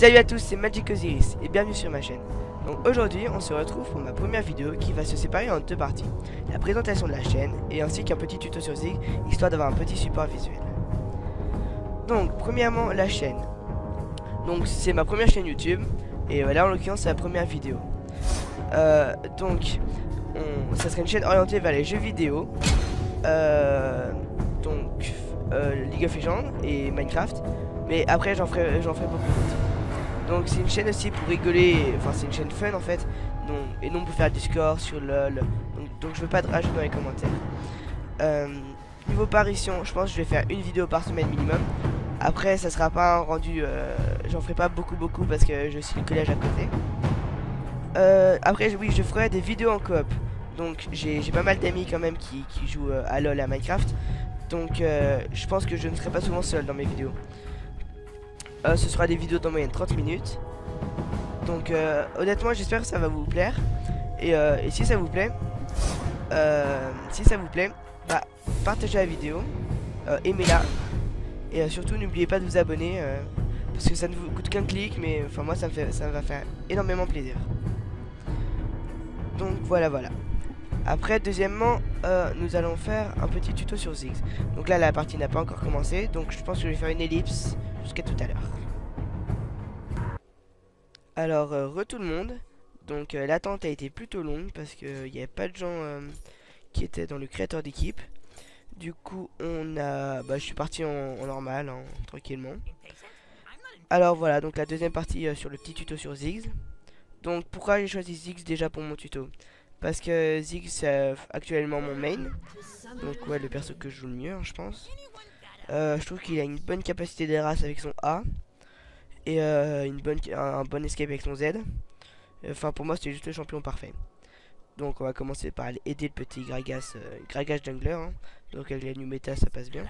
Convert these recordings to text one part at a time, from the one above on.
Salut à tous, c'est Magic Osiris et bienvenue sur ma chaîne. Donc aujourd'hui on se retrouve pour ma première vidéo qui va se séparer en deux parties. La présentation de la chaîne et ainsi qu'un petit tuto sur Zig, histoire d'avoir un petit support visuel. Donc premièrement la chaîne. Donc c'est ma première chaîne YouTube et là en l'occurrence c'est la première vidéo. Ça serait une chaîne orientée vers les jeux vidéo. League of Legends et Minecraft. Mais après j'en ferai beaucoup d'autres. Donc c'est une chaîne aussi pour rigoler, enfin c'est une chaîne fun en fait, et non pour faire du score sur LOL. Donc je veux pas de rage dans les commentaires. Niveau apparition, je pense que je vais faire une vidéo par semaine minimum. Après ça sera pas un rendu, j'en ferai pas beaucoup parce que je suis le collège à côté. Après oui je ferai des vidéos en coop. Donc j'ai pas mal d'amis quand même qui jouent à LOL et à Minecraft. Donc je pense que je ne serai pas souvent seul dans mes vidéos. Ce sera des vidéos d'en moyenne 30 minutes. Donc honnêtement j'espère que ça va vous plaire. Et si ça vous plaît, bah, partagez la vidéo, aimez-la. Et surtout n'oubliez pas de vous abonner, parce que ça ne vous coûte qu'un clic. Mais enfin moi ça va faire énormément plaisir. Donc voilà. Après deuxièmement nous allons faire un petit tuto sur Ziggs. Donc là la partie n'a pas encore commencé. Donc je pense que je vais faire une ellipse jusqu'à tout à l'heure. Alors tout le monde. Donc l'attente a été plutôt longue parce qu'il n'y avait pas de gens qui étaient dans le créateur d'équipe. Du coup je suis parti en normal, tranquillement. Alors voilà, donc la deuxième partie sur le petit tuto sur Ziggs. Donc pourquoi j'ai choisi Ziggs déjà pour mon tuto? Parce que Ziggs c'est actuellement mon main. Donc ouais, le perso que je joue le mieux je pense. Je trouve qu'il a une bonne capacité d'erase avec son A. Et un bon escape avec son Z. Enfin pour moi c'était juste le champion parfait. Donc on va commencer par aller aider le petit Gragas jungler. Donc avec la new méta ça passe bien.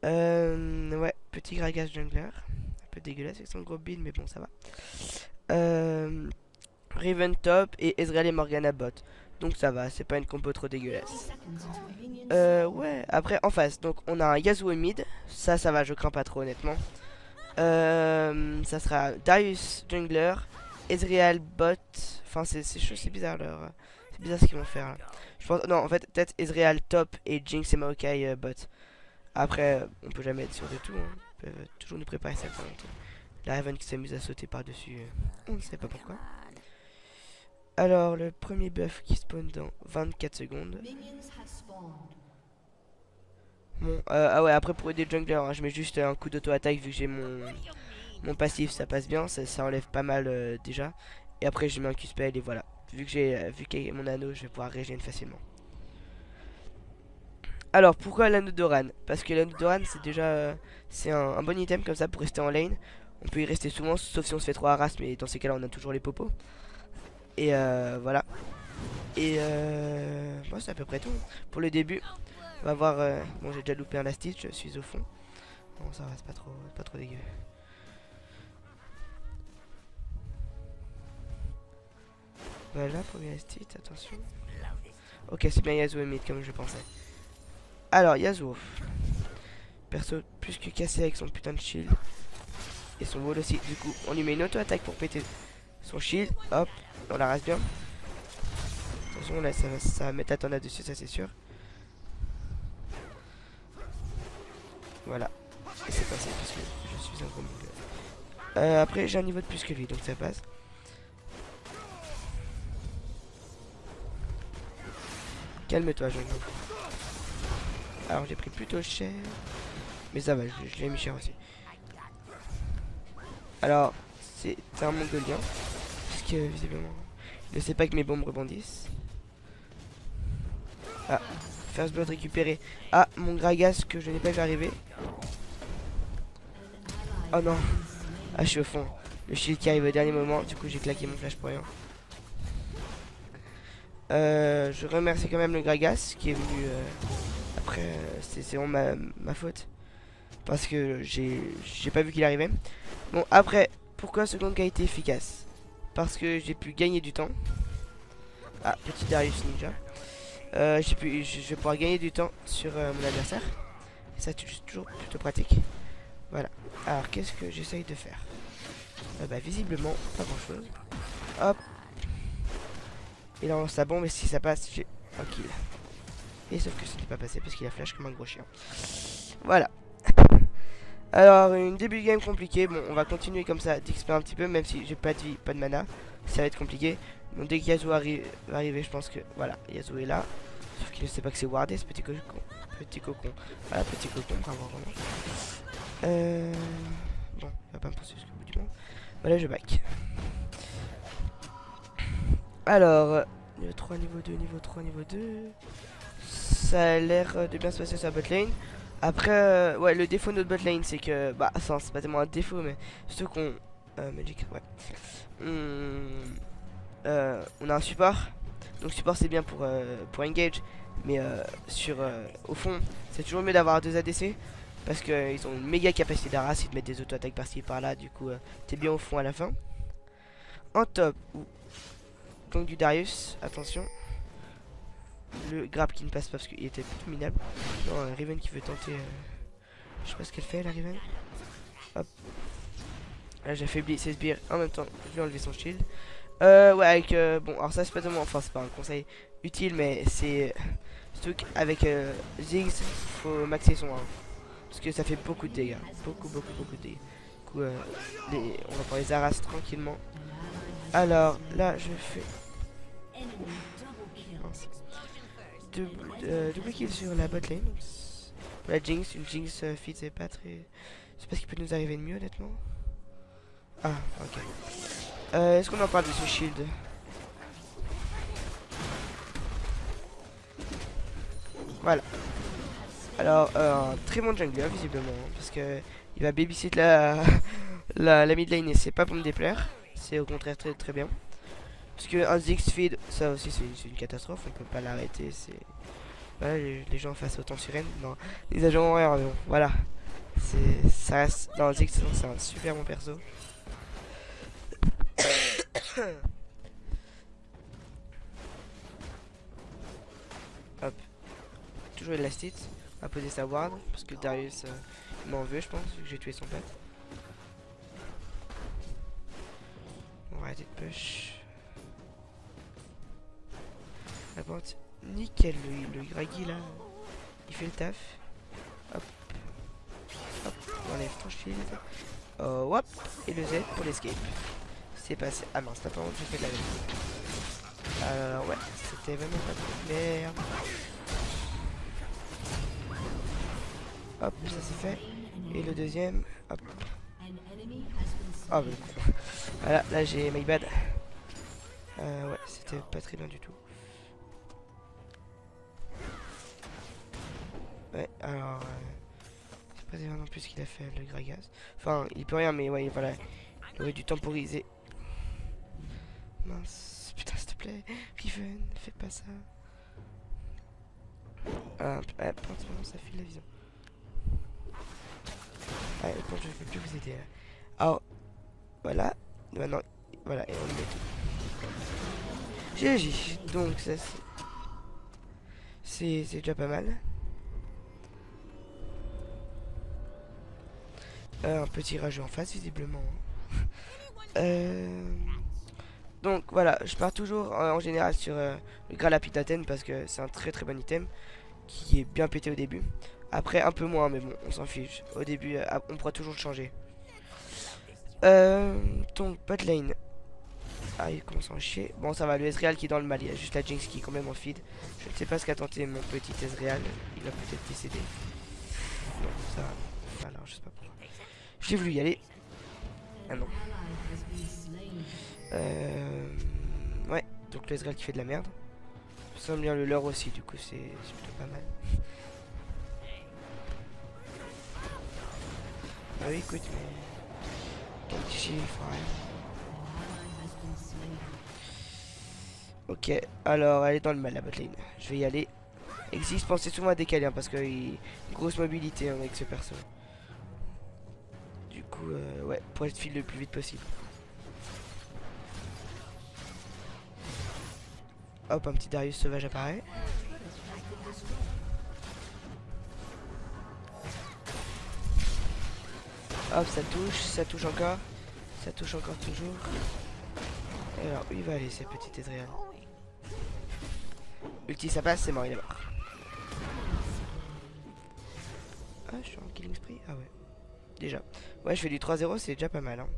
Ouais, petit Gragas jungler. Un peu dégueulasse avec son gros build mais bon ça va. Riven top et Ezreal et Morgana bot. Donc ça va, c'est pas une compo trop dégueulasse. Ouais, après en face, donc on a un Yasuo mid. Ça va, je crains pas trop honnêtement. Ça sera Darius jungler, Ezreal bot. Enfin c'est bizarre c'est bizarre ce qu'ils vont faire là. Je pense non en fait peut-être Ezreal top et Jinx et Maokai bot. Après on peut jamais être sûr de tout. Ils peuvent toujours nous préparer ça. La Raven qui s'amuse à sauter par dessus. On ne sait pas pourquoi. Alors le premier buff qui spawn dans 24 secondes. Bon, ah ouais, après pour aider le jungler, je mets juste un coup d'auto-attaque vu que j'ai mon passif, ça passe bien, ça enlève pas mal déjà. Et après je mets un Q-spell et voilà. Vu qu'il y a mon anneau, je vais pouvoir régénérer facilement. Alors pourquoi l'anneau d'Oran? Parce que l'anneau d'Oran c'est déjà c'est un bon item comme ça pour rester en lane. On peut y rester souvent, sauf si on se fait trop harass, mais dans ces cas là on a toujours les popos. Et voilà. Et bon, c'est à peu près tout pour le début. On va voir. Bon, j'ai déjà loupé un last hit, je suis au fond. Bon, ça va, c'est pas trop dégueu. Voilà, premier last hit, attention. Ok, c'est bien Yasuo mid comme je pensais. Alors, Yasuo. Perso plus que cassé avec son putain de shield. Et son wall aussi. Du coup, on lui met une auto-attaque pour péter son shield. Hop, on la rase bien. Attention, là, ça va mettre à ton là-dessus, ça c'est sûr. Voilà. Et c'est passé parce que je suis un gros mongol. Après, j'ai un niveau de plus que lui, donc ça passe. Calme-toi, jeune homme. Alors, j'ai pris plutôt cher. Mais ça va, je l'ai mis cher aussi. Alors, c'est un mongolien. Parce que, visiblement, il ne sait pas que mes bombes rebondissent. Ah, first blood récupéré. Ah, mon Gragas que je n'ai pas vu arriver. Oh non. Ah, je suis au fond. Le shield qui arrive au dernier moment. Du coup, j'ai claqué mon flash pour rien. Je remercie quand même le Gragas qui est venu après. C'est vraiment ma faute. Parce que j'ai pas vu qu'il arrivait. Bon, après, pourquoi ce gang a été efficace? Parce que j'ai pu gagner du temps. Ah, petit Darius Ninja. Je vais pouvoir gagner du temps sur mon adversaire. Et ça, c'est toujours plutôt pratique. Voilà. Alors, qu'est-ce que j'essaye de faire? Bah visiblement pas grand chose. Hop. Il lance sa bombe et si ça passe, j'ai un kill. Et sauf que ce n'est pas passé parce qu'il a flash comme un gros chien. Voilà. Alors une début de game compliqué. Bon on va continuer comme ça d'XP un petit peu. Même si j'ai pas de vie, pas de mana. Ça va être compliqué. Donc dès que Yasuo va arriver, je pense que voilà, Yasuo est là. Sauf qu'il ne sait pas que c'est wardé ce petit cocon. Petit cocon. Voilà, petit cocon, bravo vraiment. Bon, il va pas me pousser jusqu'au bout du monde. Voilà, je back. Alors, niveau 3, niveau 2, niveau 3, niveau 2. Ça a l'air de bien se passer sur la botlane. Après, ouais, le défaut de notre botlane, c'est que, bah, c'est pas tellement un défaut, mais surtout qu'on. Magic, ouais. On a un support. Donc, support, c'est bien pour engage. Mais au fond, c'est toujours mieux d'avoir 2 ADC. Parce qu'ils ont une méga capacité d'arras. Ils te mettent des auto-attaques par-ci par-là. Du coup, t'es bien au fond à la fin. En top, donc du Darius, attention. Le grab qui ne passe pas parce qu'il était plutôt minable. Non, Riven qui veut tenter. Je sais pas ce qu'elle fait, la Riven. Hop. Là, j'ai affaibli ses sbires en même temps. Je vais enlever son shield. Ouais, avec. Bon, alors ça, c'est pas tellement. Enfin, c'est pas un conseil utile, mais c'est. Surtout qu'avec Ziggs, faut maxer son 1. Parce que ça fait beaucoup de dégâts. Beaucoup de dégâts. Du coup, on va prendre les arras tranquillement. Alors, là, je fais. Double kill sur la bot lane. La Jinx, une Jinx feed, c'est pas très. Je sais pas ce qui peut nous arriver de mieux, honnêtement. Ah, ok. Est-ce qu'on en parle de ce shield? Voilà. Alors, un très bon jungler, visiblement. Parce que il va babysit la mid lane et c'est pas pour me déplaire. C'est au contraire très très bien. Parce que un Ziggs feed, ça aussi c'est une catastrophe, on peut pas l'arrêter. C'est voilà, les gens face autant sirène. Non, les agents horaires, bon, voilà. Ça reste dans Ziggs, c'est un super bon perso. Hop. Toujours Elastite. On va poser sa ward. Parce que Darius m'en veut, je pense, vu que j'ai tué son pote. On va arrêter de push. La porte. Nickel, le Gragi là. Il fait le taf. Hop. Hop. On enlève ton shield. Oh, hop. Et le Z pour l'escape. C'est passé. Ah mince, t'as pas honte, j'ai fait de la merde. Alors, ouais. C'était vraiment pas trop clair. Hop, ça c'est fait. Et le deuxième, hop. Ah, bah, voilà, là j'ai my bad. Ouais, c'était pas très bien du tout. Ouais, alors. C'est pas bien non plus ce qu'il a fait, le Gragas. Enfin, il peut rien, mais ouais, voilà. Il aurait dû temporiser. Mince, putain, s'il te plaît. Riven, fais pas ça. Ah, ouais, pour l'instant, ça file la vision. Ouais, bon, je ne peux plus vous aider. Alors, voilà. Maintenant, voilà, et on le met tout. GG. Donc, ça, c'est déjà pas mal. Un petit rageux en face, visiblement. Donc, voilà, je pars toujours en général sur le Graal Lapis d'Athènes parce que c'est un très très bon item qui est bien pété au début. Après, un peu moins, mais bon, on s'en fiche. Au début, on pourra toujours le changer. Donc, bot lane. Ah, il commence à en chier. Bon, ça va, le Ezreal qui est dans le mal. Il y a juste la Jinx qui est quand même en feed. Je ne sais pas ce qu'a tenté mon petit Ezreal. Il va peut-être décéder. Non, ça va. Alors, je sais pas pourquoi. J'ai voulu y aller. Ah non. Ouais, donc le Ezreal qui fait de la merde. Ça semble bien le leur aussi, du coup, c'est plutôt pas mal. Ah oui, écoute, mais... Ton petit chiffre, ouais. Ok, alors elle est dans le mal la botlane. Je vais y aller. Existe, pensez souvent à décaler hein, parce qu'il y a une grosse mobilité hein, avec ce perso. Du coup, ouais, pour être fil le plus vite possible. Hop, un petit Darius sauvage apparaît. Hop, ça touche encore. Ça touche encore toujours. Et alors, où il va aller, cette petite Ezreal? Ulti, ça passe, c'est mort, il est mort. Ah, je suis en killing spree. Ah ouais. Déjà. Ouais, je fais du 3-0, c'est déjà pas mal. Hein.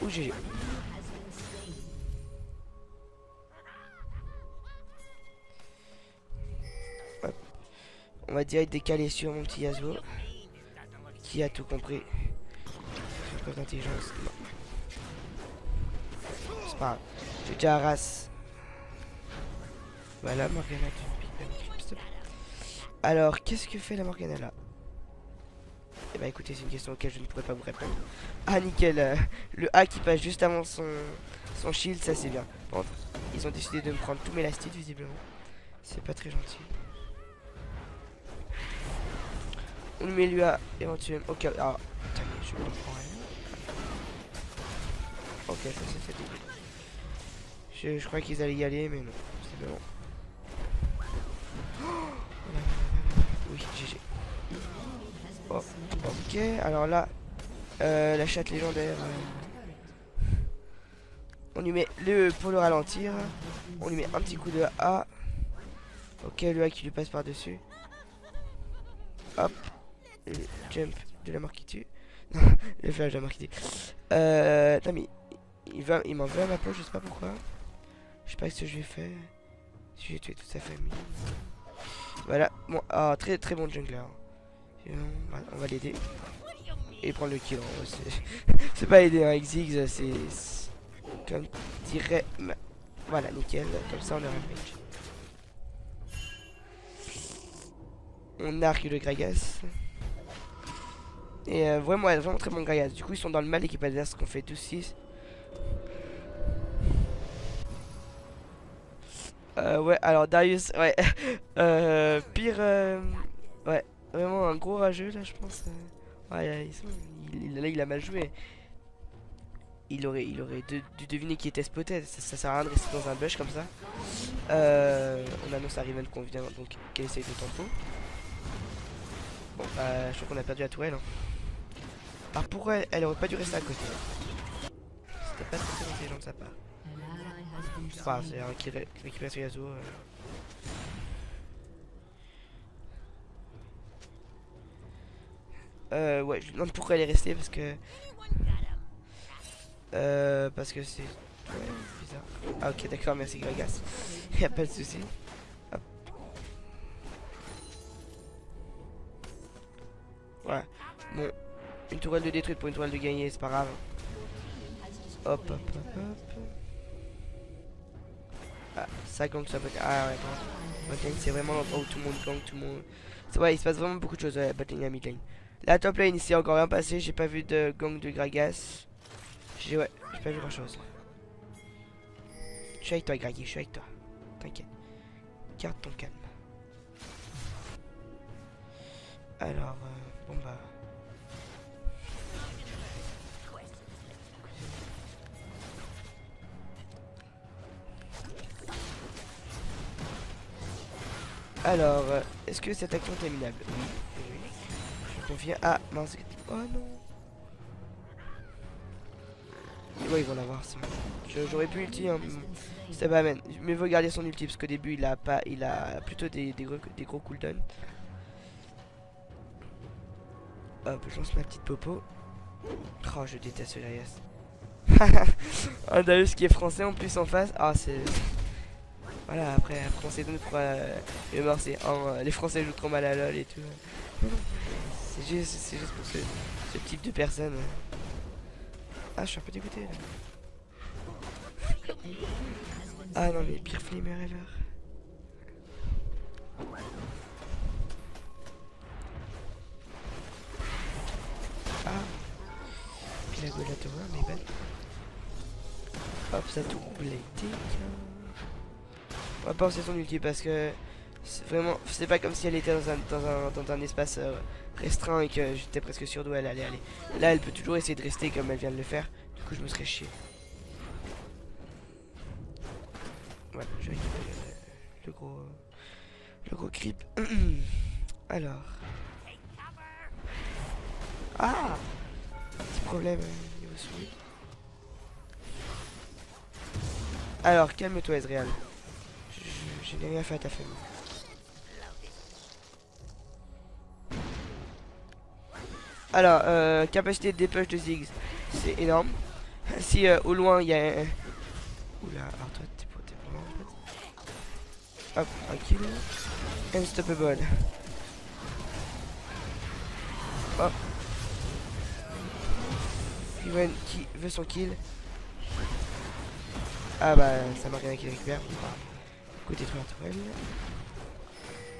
Ouh, GG. Hop. On va direct décaler sur mon petit Yasuo. Qui a tout compris. Preuve d'intelligence. Non. C'est pas grave. J'ai déjà race. Voilà, Morgana. Alors, qu'est-ce que fait la Morgana là? Eh bah écoutez, c'est une question auquel je ne pourrais pas vous répondre. Ah nickel, le A qui passe juste avant son shield, ça c'est bien. Par contre, ils ont décidé de me prendre tous mes lastites visiblement. C'est pas très gentil. On lui met lui A éventuellement. Ok, alors, putain, je comprends rien. Ok, ça c'est dégueu. Je crois qu'ils allaient y aller, mais non, c'est bon. Oui, GG. Oh, ok, alors là, la chatte légendaire. On lui met le pour le ralentir. On lui met un petit coup de A. Ok, le A qui lui passe par-dessus. Hop. Le jump de la mort qui tue. Non, le flash de la mort qui tue. Non mais il m'en veut à ma peau, je sais pas pourquoi. Je sais pas ce que je vais faire. Si j'ai tué toute sa famille. Voilà. Bon, ah, très très bon jungler. On va l'aider. Et prendre le kill. C'est pas aider, hein. Xiggs, c'est comme dirait. Voilà, nickel. Comme ça, on a un match. On arc le Gragas. Et vraiment très bon Gragas. Du coup, ils sont dans le mal, l'équipe adverse, qu'on fait 12-6. Ouais, alors Darius, ouais. Pire. Ouais, vraiment un gros rageux là, je pense. Ouais, là, il a mal joué. Il aurait dû deviner qui était Spotted. Ça sert à rien de rester dans un bush comme ça. On annonce à Riven qu'on vient, donc qu'elle essaye de tempo. Bon, je crois qu'on a perdu la tourelle. Hein. Alors pourquoi elle aurait pas dû rester à côté? C'était pas très intelligent de sa part. C'est pas grave, c'est un qui récupère sur Yasuo. Ouais, je lui demande pourquoi elle est restée parce que. Parce que c'est. Ouais, bizarre. Ah, ok, d'accord, merci Gragas. Y'a pas de soucis. Hop. Voilà. Bon, une tourelle de détruite pour une tourelle de gagner, c'est pas grave. Hop, hop, hop, hop. Ah, ça gang ça bot. Ah ouais, botlane c'est vraiment l'endroit où tout le monde gang, tout le monde. C'est vrai, il se passe vraiment beaucoup de choses, ouais, botlane et midlane. La top lane, il s'est encore rien passé, j'ai pas vu de gang de Gragas. J'ai pas vu grand chose. Je suis avec toi, Gragi, je suis avec toi. T'inquiète. Garde ton calme. Alors, bon bah. Alors, est-ce que cette action est minable? Oui. Je confie. Ah, mince. Oh non. Ouais, ils vont l'avoir. J'aurais pu ulti. Hein. Ça va, man. Mais vaut garder son ulti parce qu'au début, il a plutôt des gros cooldowns. Hop, je lance ma petite popo. Oh, je déteste le Darius. Un Darius qui est français en plus en face. Ah, c'est. Voilà, après on s'est donné pour les morts, c'est les Français jouent trop mal à LoL et tout. C'est juste pour ce type de personne. Ah, je suis un peu dégoûté là. Ah non, mais pire flimmer ever. Ah, puis la gueule à toi, mais belle. Hop, ça tout blété. On va pas lancer son ulti parce que c'est vraiment, c'est pas comme si elle était dans un espace restreint et que j'étais presque sûr d'où elle allait aller. Là, elle peut toujours essayer de rester comme elle vient de le faire. Du coup, je me serais chié. Voilà, je vais récupérer le gros creep. Alors. Ah, petit problème niveau souris. Alors, calme-toi, Ezreal. Je n'ai rien fait à ta famille. Alors, capacité de dépêche de Ziggs, c'est énorme. Si au loin il y a un... Oula, alors toi t'es pas loin en fait. Hop, un kill. Unstoppable. Hop. Riven qui veut son kill. Ah bah ça m'a rien qui récupère. Côté tour tourelle.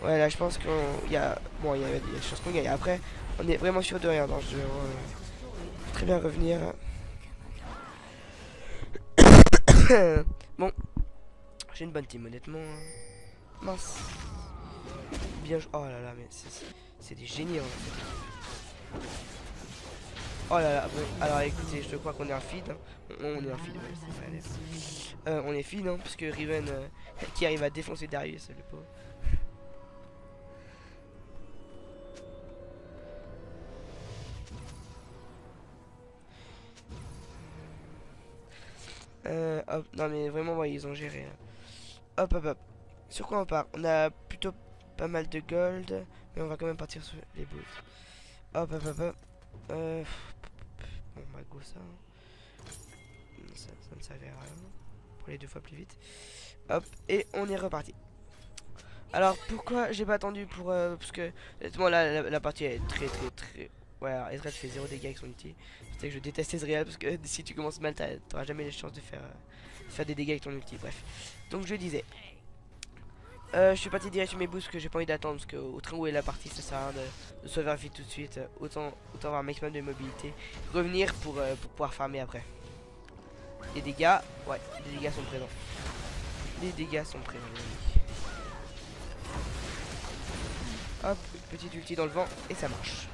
Ouais là je pense qu'il y a... Bon il y a des chances qu'on gagne. Après on est vraiment sûr de rien dans ce jeu. Très bien revenir. Bon. J'ai une bonne team honnêtement. Mince. Bien joué. Oh là là mais c'est des génies en fait. Oh là là, bon, alors écoutez, je crois qu'on est un feed. Hein. On est un feed, ouais, on est feed, hein, puisque Riven qui arrive à défoncer Darius, le pauvre. Hop, non mais vraiment, ouais, ils ont géré. Là. Hop, hop, hop. Sur quoi on part? On a plutôt pas mal de gold, mais on va quand même partir sur les boots. Hop, hop, hop, hop. Bon, bah, go ça. Ça ne servait à rien. Pour aller 2 fois plus vite. Hop, et on est reparti. Alors pourquoi j'ai pas attendu pour... parce que honnêtement là la partie est très... Ouais, alors Ezreal fait 0 dégâts avec son ulti. C'est que je déteste Ezreal parce que si tu commences mal t'auras jamais les chances de faire des dégâts avec ton ulti. Bref. Donc je disais... je suis parti direct sur mes boosts parce que j'ai pas envie d'attendre parce que au train où est la partie ça sert à rien de se faire vite tout de suite. Autant avoir un maximum de mobilité. Revenir pour pouvoir farmer après. Les dégâts, ouais, les dégâts sont présents. Les dégâts sont présents. Hop, petite ulti dans le vent et ça marche.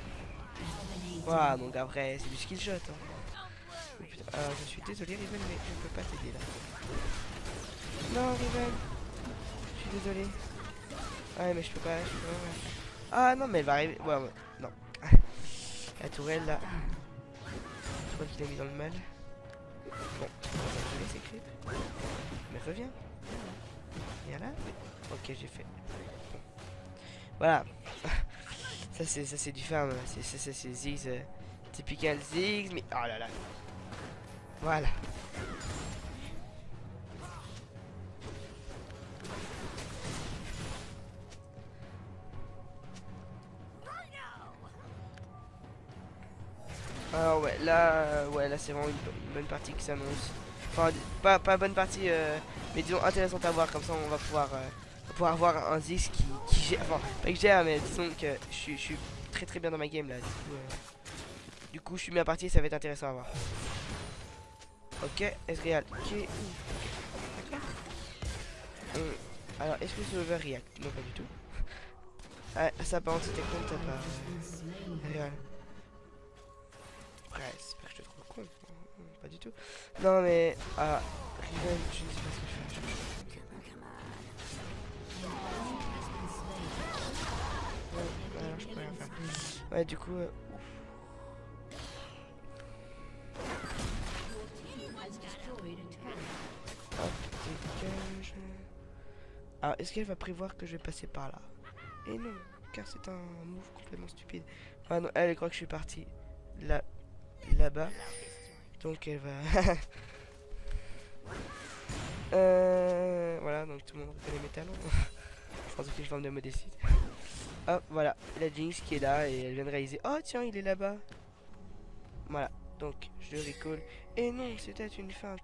Voilà, donc après c'est du skill shot. Hein. Oh, putain. Alors je suis désolé Riven, mais je ne peux pas t'aider là. Non Riven, je suis désolé. Ouais mais je peux pas. Ah non mais elle va arriver. Ouais, ouais. Non. La tourelle là. Je crois qu'il a mis dans le mal. Bon, je vais laisser creep. Mais reviens. Viens là. Ok j'ai fait. Bon. Voilà. Ça c'est du farm, c'est Ziggs, typical Ziggs, mais oh là là. Voilà. Alors ouais là c'est vraiment une bonne partie qui s'annonce. Enfin pas bonne partie, mais disons intéressante à voir, comme ça on va pouvoir avoir un Ziggs qui gère, enfin pas que gère, mais disons que je suis très bien dans ma game là. Du coup je suis mis à partie et ça va être intéressant à voir. Ok, Ezreal qui est où? D'accord. Alors est-ce que c'est overreact? Non pas du tout. Ah, ça par contre c'était con de ta part. Ezreal. Ouais, j'espère que je te trouve con. Pas du tout. Non mais... Ah, Riven, je ne sais pas ce que je fais. Ouais, alors je peux rien faire. Ouais, du coup... Hop, dégage. Alors, est-ce qu'elle va prévoir que je vais passer par là? Et non, car c'est un move complètement stupide. Ah non, elle croit que je suis parti là-bas. Donc elle va... voilà, donc tout le monde reconnaît mes talents. Je pense que je vais de modestie. Hop, voilà, la Jinx qui est là et elle vient de réaliser. Oh tiens, il est là-bas. Voilà, donc je le recall. Et non, c'était une feinte.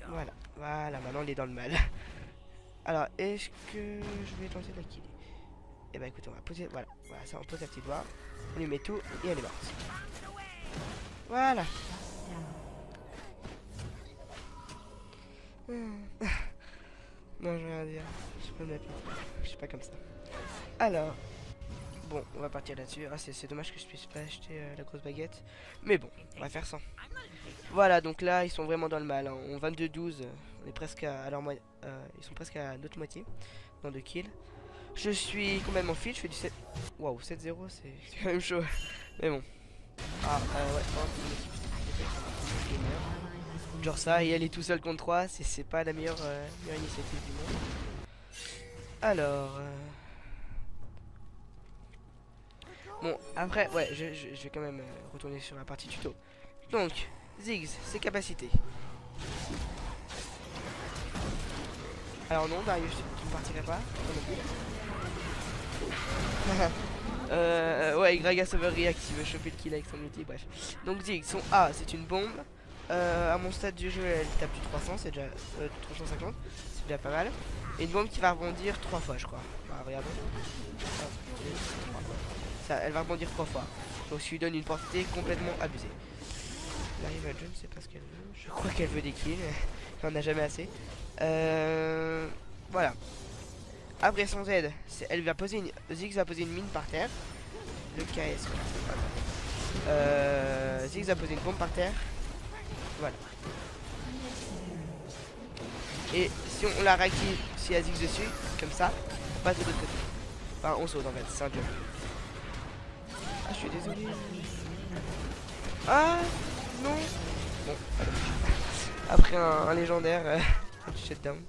Voilà, maintenant il est dans le mal. Alors, est-ce que je vais tenter de la killer? Eh ben écoute, on va poser, voilà, ça on pose la petite doigt. On lui met tout et elle est morte. Voilà. Non, je vais rien dire. Je peux me la je suis pas comme ça. Alors, bon, on va partir là-dessus. Ah, c'est dommage que je puisse pas acheter la grosse baguette. Mais bon, on va faire sans. Voilà, donc là, ils sont vraiment dans le mal. Hein. On 22-12, on est presque à leur moitié. Ils sont presque à notre moitié dans 2 kills. Je suis complètement fit, je fais du 7. Waouh, 7-0, c'est quand même chaud. Mais bon. Ah, ouais, par contre, une équipe gamer. Genre ça, et elle est tout seule contre 3, c'est pas la meilleure initiative du monde. Alors... Bon, après, ouais, je vais quand même retourner sur la partie tuto. Donc, Ziggs, ses capacités. Alors non, Darius, tu ne partirais pas. Ouais, Gragas Overreact, il veut choper le kill avec son ulti, bref. Donc Ziggs, son A, c'est une bombe. À mon stade du jeu, elle tape du 300, c'est déjà... 350, c'est déjà pas mal. Et une bombe qui va rebondir 3 fois, je crois. Bah, regardons. Ça, elle va rebondir 3 fois. Donc je lui donne une portée complètement abusée. L'arrive à je ne sais pas ce qu'elle veut. Je crois qu'elle veut des kills. On n'a jamais assez. Voilà. Après son Z, elle va poser une. Ziggs va poser une mine par terre. Le KS. Ziggs va poser une bombe par terre. Voilà. Et si on la réactive, si elle Ziggs dessus, comme ça, on passe de l'autre côté. Enfin, on saute en fait, c'est un jump. Ah, je suis désolé. Ah, non. Bon, après un légendaire, un shutdown.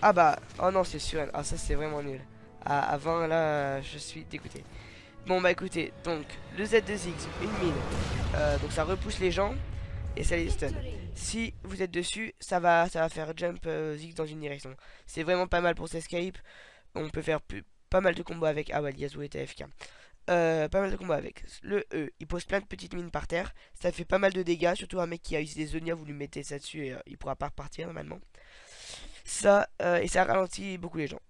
Ah bah, oh non, c'est sûr. Ah, ça c'est vraiment nul. À 20 là, je suis dégoûté. Bon bah écoutez, donc le Z de Ziggs, une mine. Donc ça repousse les gens et ça les stun. Si vous êtes dessus, ça va faire jump Ziggs dans une direction. C'est vraiment pas mal pour s'escape. On peut faire pas mal de combos avec. Ah ouais, Yasuo est AFK. Pas mal de combos avec. Le E, il pose plein de petites mines par terre. Ça fait pas mal de dégâts, surtout un mec qui a utilisé des Zonia, vous lui mettez ça dessus et il pourra pas repartir normalement. Ça, et ça ralentit beaucoup les gens.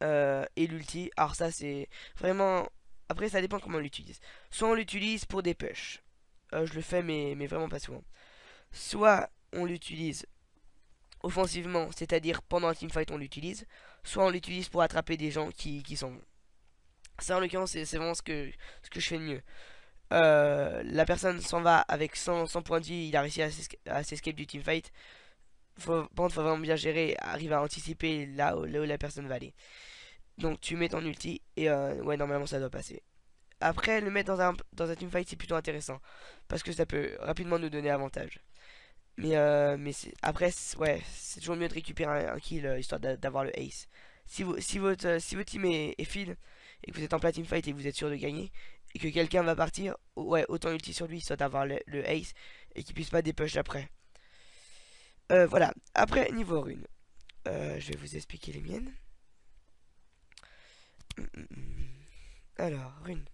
Et l'ulti, alors ça c'est vraiment... Après ça dépend comment on l'utilise. Soit on l'utilise pour des push. Je le fais mais vraiment pas souvent. Soit on l'utilise offensivement, c'est-à-dire pendant un teamfight on l'utilise. Soit on l'utilise pour attraper des gens qui sont... Ça en l'occurrence c'est vraiment ce que je fais de mieux. La personne s'en va avec 100 points de vie, il a réussi à s'escape du teamfight. Faut vraiment bien gérer, arriver à anticiper là où la personne va aller. Donc tu mets ton ulti et ouais, normalement ça doit passer. Après, le mettre dans un teamfight c'est plutôt intéressant parce que ça peut rapidement nous donner avantage. Mais après, ouais, c'est toujours mieux de récupérer un kill histoire d'avoir le ace. Si votre team est feed et que vous êtes en plein teamfight et que vous êtes sûr de gagner et que quelqu'un va partir, ouais, autant ulti sur lui histoire d'avoir le ace et qu'il puisse pas dépush après. Voilà, après niveau rune, je vais vous expliquer les miennes. Alors, rune.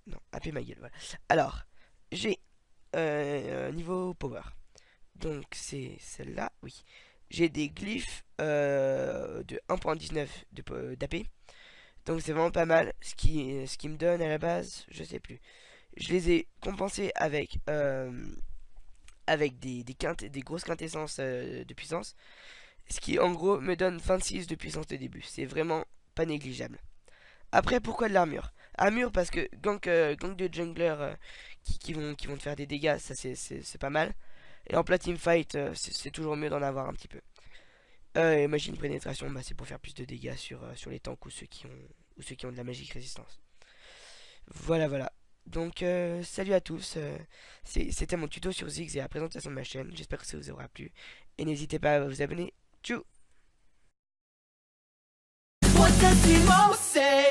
Non, AP ma gueule, voilà. Alors, j'ai niveau power. Donc c'est celle-là, oui. J'ai des glyphes de 1.19 d'AP. Donc c'est vraiment pas mal. Ce qui me donne à la base, je sais plus. Je les ai compensés avec des grosses quintessences de puissance. Ce qui en gros me donne 26 de puissance de début. C'est vraiment pas négligeable. Après, pourquoi de l'armure? Armure parce que gang de jungler qui vont te faire des dégâts, ça c'est pas mal. Et en plat teamfight, c'est toujours mieux d'en avoir un petit peu. Et magie de pénétration, bah, c'est pour faire plus de dégâts sur les tanks ou ceux qui ont de la magique résistance. Voilà, voilà. Donc, salut à tous. C'était mon tuto sur Ziggs et la présentation de ma chaîne. J'espère que ça vous aura plu. Et n'hésitez pas à vous abonner. Tchou! What does Timo say?